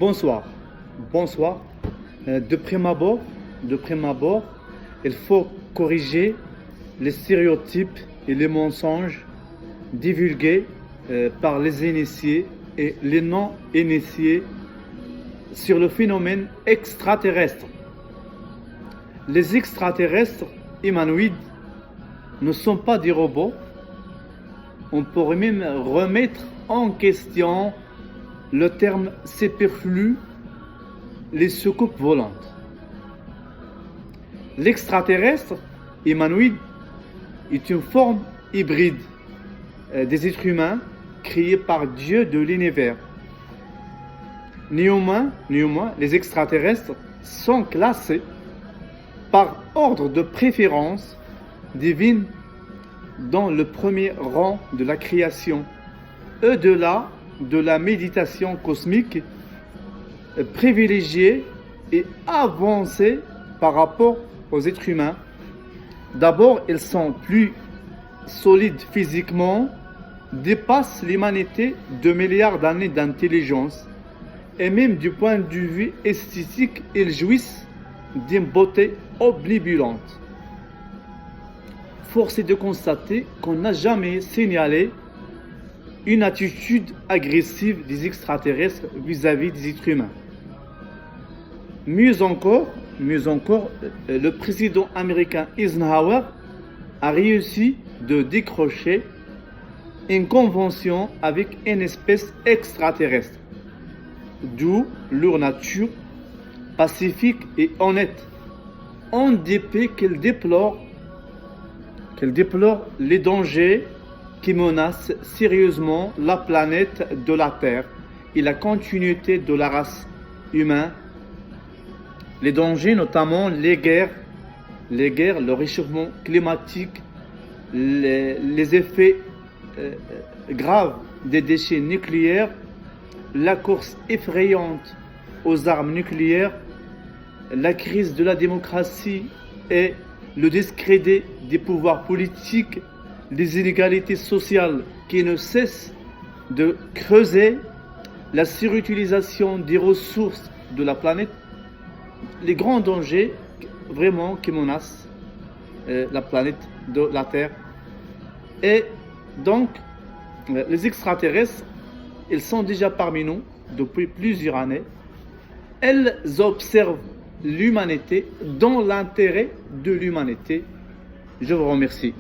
Bonsoir. Bonsoir. De prime abord, il faut corriger les stéréotypes et les mensonges divulgués par les initiés et les non-initiés sur le phénomène extraterrestre. Les extraterrestres humanoïdes ne sont pas des robots. On pourrait même remettre en question le terme superflu, les soucoupes volantes. L'extraterrestre humanoïde est une forme hybride des êtres humains créés par Dieu de l'univers. Néanmoins, les extraterrestres sont classés par ordre de préférence divine dans le premier rang de la création, au-delà de la méditation cosmique, privilégiée et avancée par rapport aux êtres humains. D'abord, ils sont plus solides physiquement, dépassent l'humanité de milliards d'années d'intelligence, et même du point de vue esthétique, ils jouissent d'une beauté oblibulante. Force est de constater qu'on n'a jamais signalé une attitude agressive des extraterrestres vis-à-vis des êtres humains. Mieux encore, le président américain Eisenhower a réussi de décrocher une convention avec une espèce extraterrestre, d'où leur nature pacifique et honnête, en dépit qu'elle déplore les dangers qui menacent sérieusement la planète de la Terre et la continuité de la race humaine. Les dangers, notamment les guerres, le réchauffement climatique, les effets graves des déchets nucléaires, la course effrayante aux armes nucléaires, la crise de la démocratie et le discrédit des pouvoirs politiques, les inégalités sociales qui ne cessent de creuser, la surutilisation des ressources de la planète, les grands dangers vraiment qui menacent la planète de la Terre. Et donc, les extraterrestres, ils sont déjà parmi nous depuis plusieurs années. Elles observent l'humanité dans l'intérêt de l'humanité. Je vous remercie.